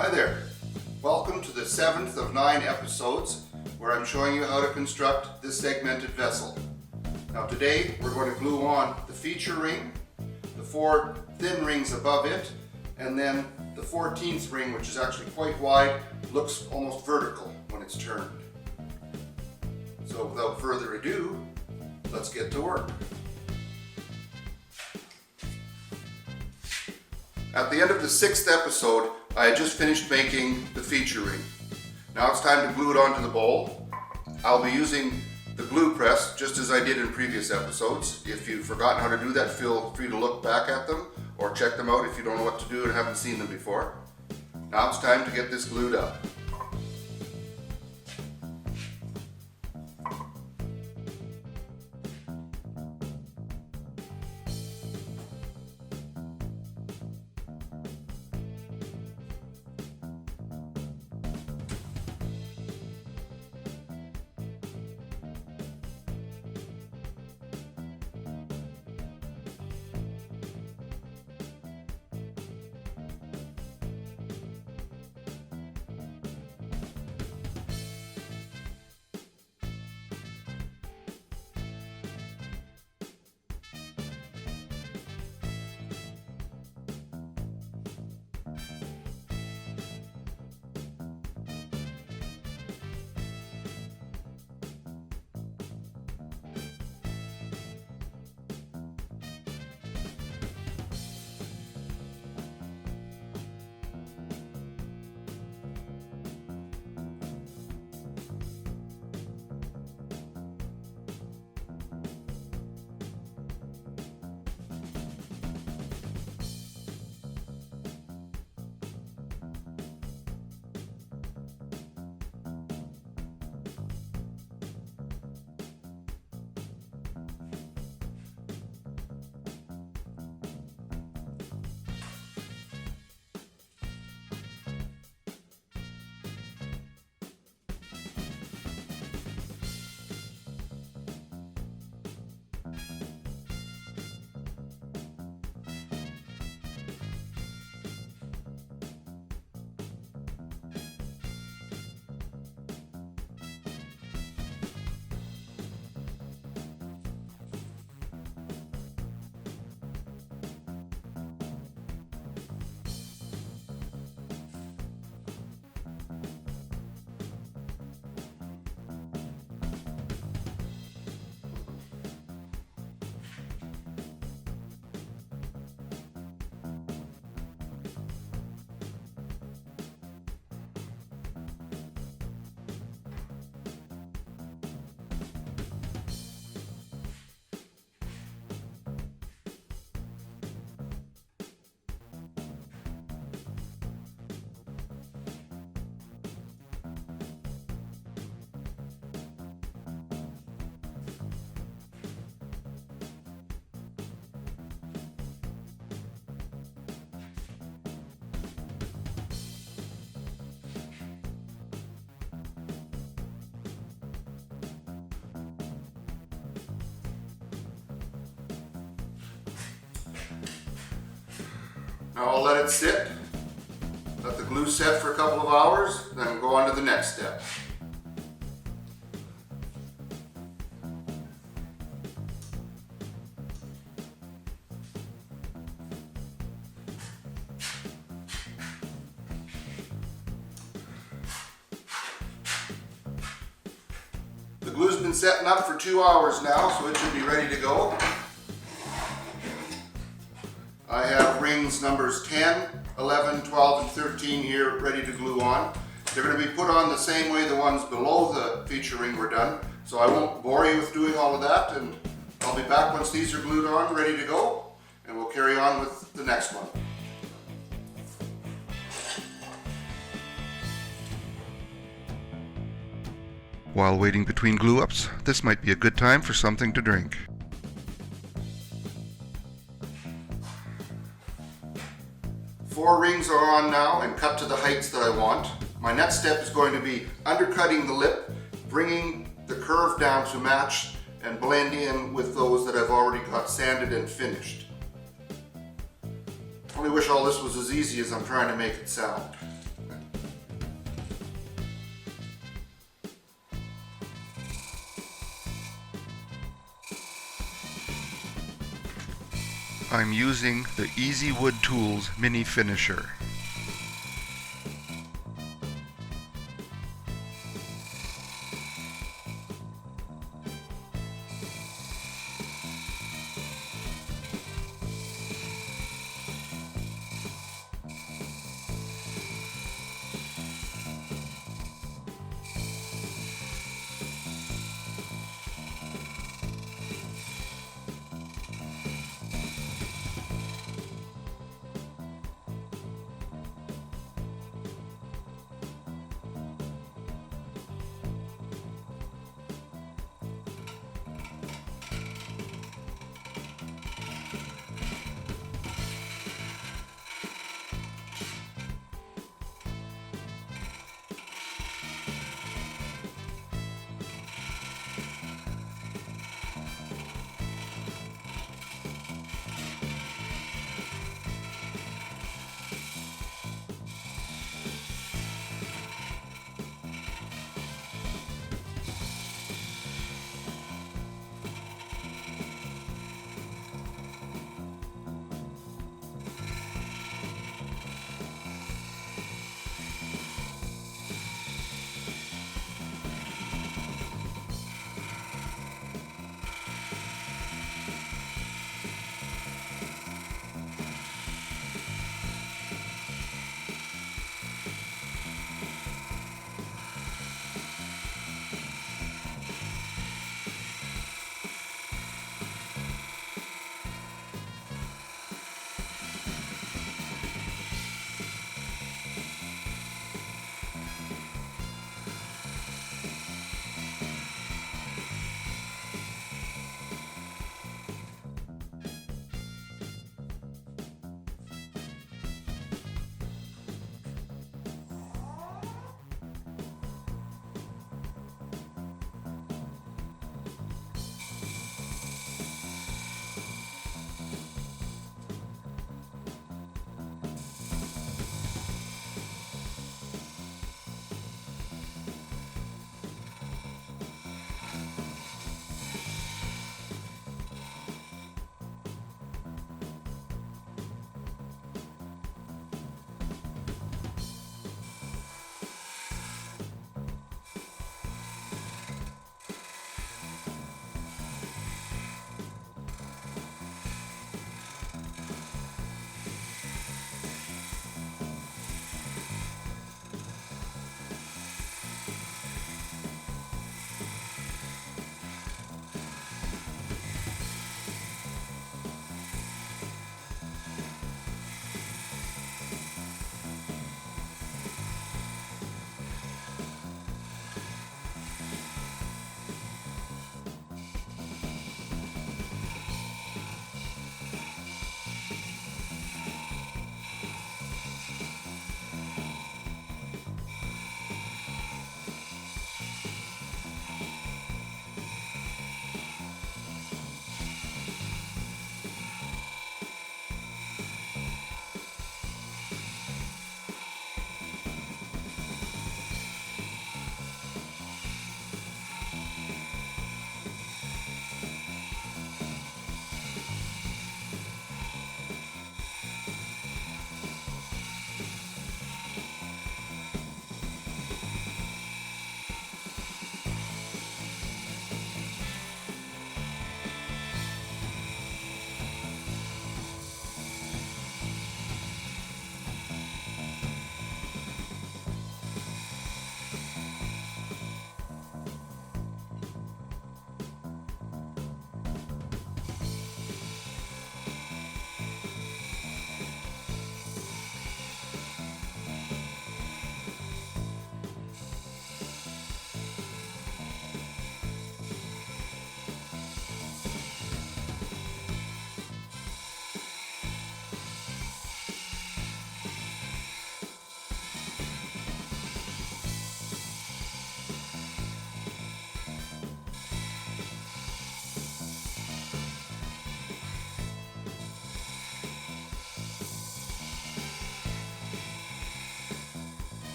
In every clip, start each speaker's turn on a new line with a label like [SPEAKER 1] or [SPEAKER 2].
[SPEAKER 1] Hi there. Welcome to the 7th of 9 episodes where I'm showing you how to construct this segmented vessel. Now today we're going to glue on the feature ring, the 4 thin rings above it, and then the 14th ring, which is actually quite wide, looks almost vertical when it's turned. So without further ado, let's get to work. At the end of the 6th episode, I had just finished making the feature ring. Now it's time to glue it onto the bowl. I'll be using the glue press just as I did in previous episodes. If you've forgotten how to do that, feel free to look back at them or check them out if you don't know what to do and haven't seen them before. Now it's time to get this glued up. Now I'll let it sit, let the glue set for a couple of hours, then we'll go on to the next step. The glue's been setting up for 2 hours now, so it should be ready to go. I have rings numbers 10, 11, 12, and 13 here ready to glue on. They're going to be put on the same way the ones below the feature ring were done, so I won't bore you with doing all of that, and I'll be back once these are glued on, ready to go, and we'll carry on with the next one.
[SPEAKER 2] While waiting between glue-ups, this might be a good time for something to drink.
[SPEAKER 1] Four rings are on now and cut to the heights that I want. My next step is going to be undercutting the lip, bringing the curve down to match and blend in with those that I've already got sanded and finished. I only wish all this was as easy as I'm trying to make it sound.
[SPEAKER 2] I'm using the Easy Wood Tools Mini Finisher.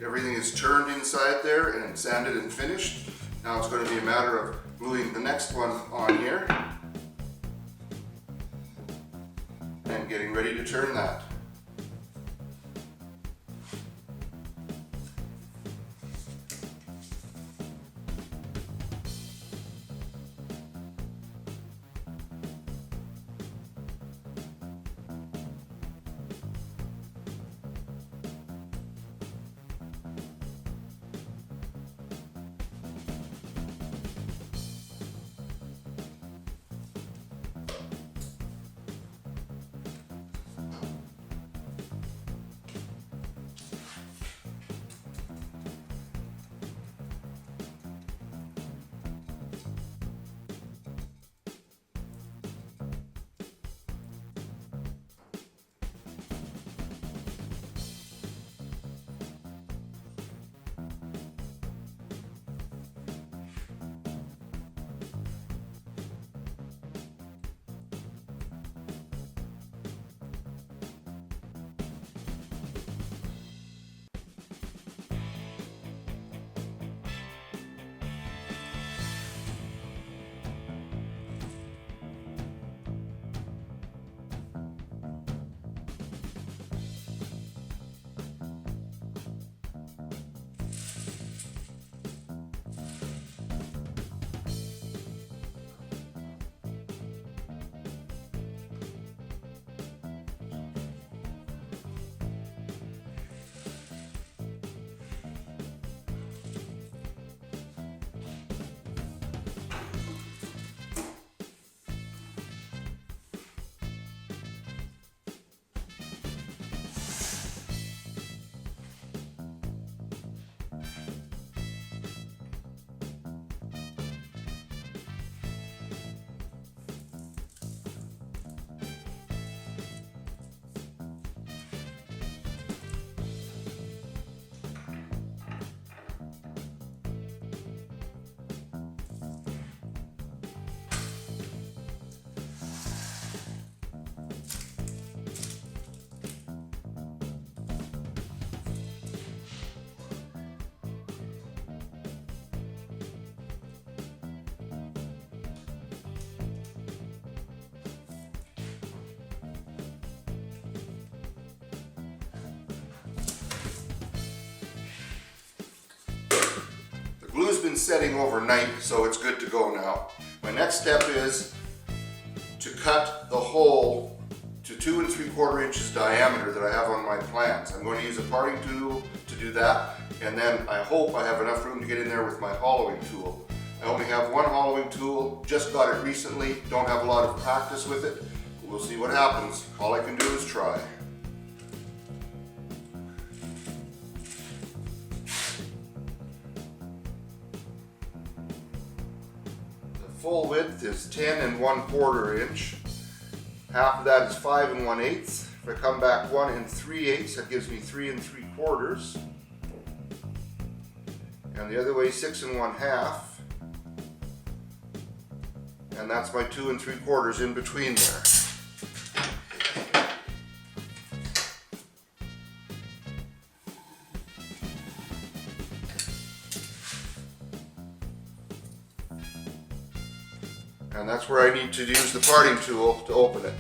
[SPEAKER 1] everything is turned inside there and sanded and finished. Now it's going to be a matter of gluing the next one on here and getting ready to turn that. Glue's been setting overnight, so it's good to go now. My next step is to cut the hole to 2 3/4 inches diameter that I have on my plans. I'm going to use a parting tool to do that, and then I hope I have enough room to get in there with my hollowing tool. I only have one hollowing tool, just got it recently, don't have a lot of practice with it. We'll see what happens. All I can do is try. Full width is 10 1/4 inch. Half of that is 5 1/8. If I come back 1 3/8, that gives me 3 3/4. And the other way 6 1/2. And that's my 2 3/4 in between there. And that's where I need to use the parting tool to open it.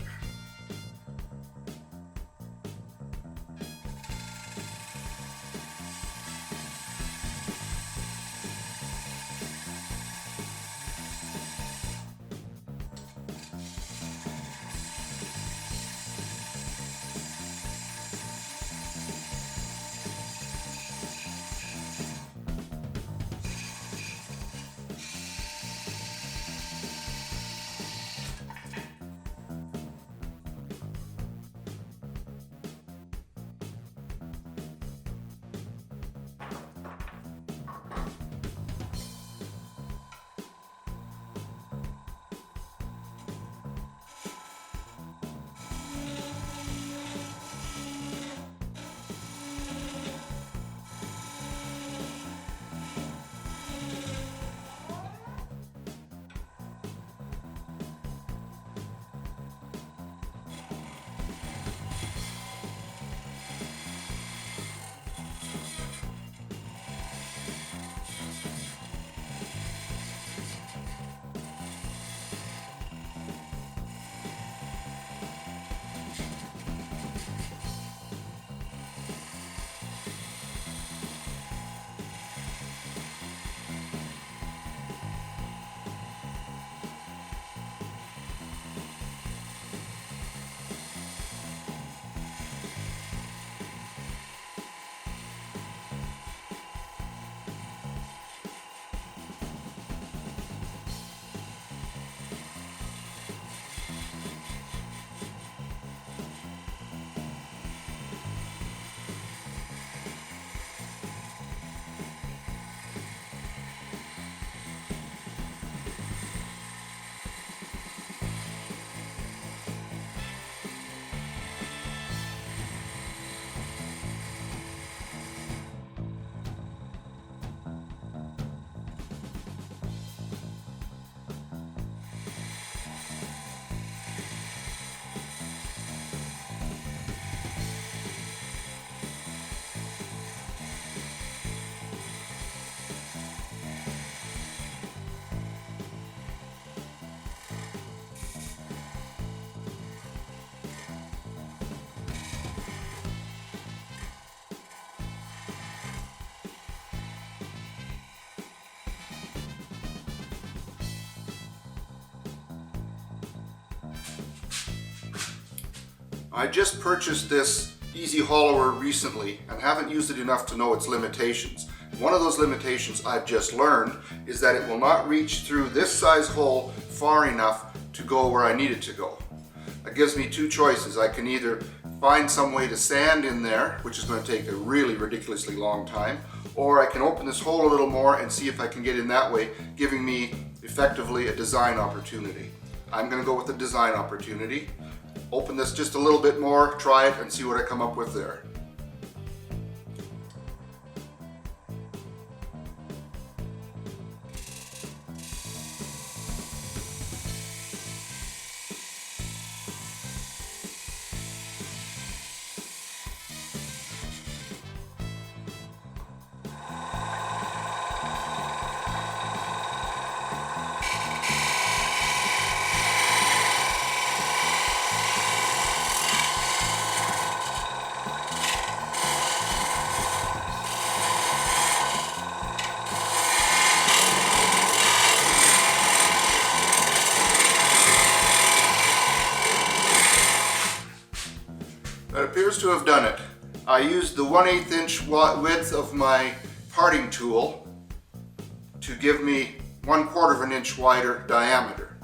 [SPEAKER 1] I just purchased this Easy Hollower recently and haven't used it enough to know its limitations. One of those limitations I've just learned is that it will not reach through this size hole far enough to go where I need it to go. That gives me two choices. I can either find some way to sand in there, which is going to take a really ridiculously long time, or I can open this hole a little more and see if I can get in that way, giving me effectively a design opportunity. I'm going to go with the design opportunity. Open this just a little bit more, try it, and see what I come up with there. That appears to have done it. I used the 1/8 inch width of my parting tool to give me 1/4 inch wider diameter.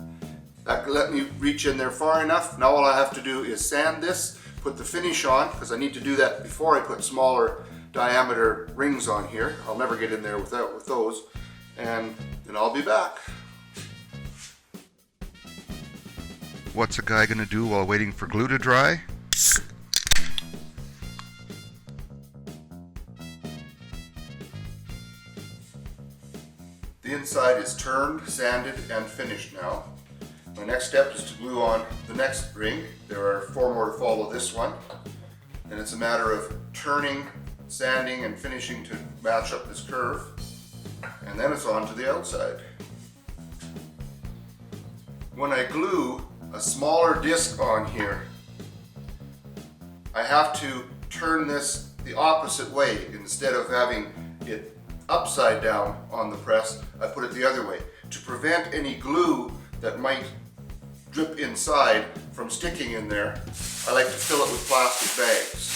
[SPEAKER 1] That let me reach in there far enough. Now all I have to do is sand this, put the finish on, because I need to do that before I put smaller diameter rings on here. I'll never get in there with those, and then I'll be back.
[SPEAKER 2] What's a guy gonna do while waiting for glue to dry?
[SPEAKER 1] The inside is turned, sanded, and finished now. My next step is to glue on the next ring. There are 4 more to follow this one. And it's a matter of turning, sanding, and finishing to match up this curve. And then it's on to the outside. When I glue a smaller disc on here, I have to turn this the opposite way. Instead of having it upside down on the press, I put it the other way to prevent any glue that might drip inside from sticking in there. I like to fill it with plastic bags.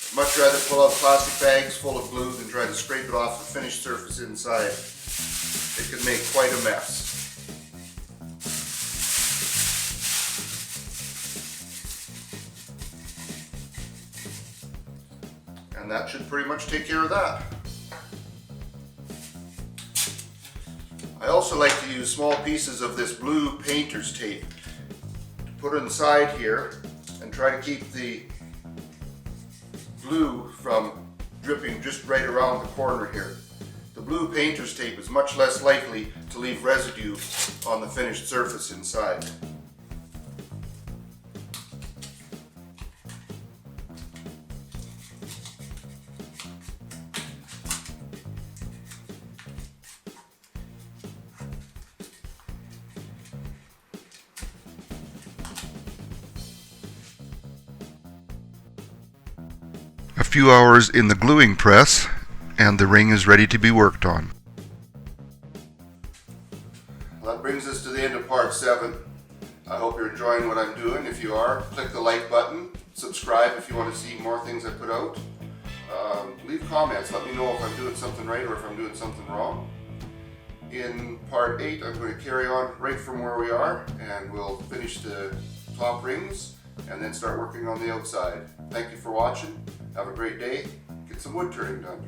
[SPEAKER 1] I'd much rather pull out plastic bags full of glue than try to scrape it off the finished surface inside. It can make quite a mess. And that should pretty much take care of that. I also like to use small pieces of this blue painter's tape to put inside here and try to keep the glue from dripping just right around the corner here. The blue painter's tape is much less likely to leave residue on the finished surface inside.
[SPEAKER 2] A few hours in the gluing press, and the ring is ready to be worked on.
[SPEAKER 1] Well, that brings us to the end of part 7. I hope you're enjoying what I'm doing. If you are, click the like button, subscribe if you want to see more things I put out. Leave comments, let me know if I'm doing something right or if I'm doing something wrong. In part 8, I'm going to carry on right from where we are, and we'll finish the top rings and then start working on the outside. Thank you for watching. Have a great day. Get some wood turning done.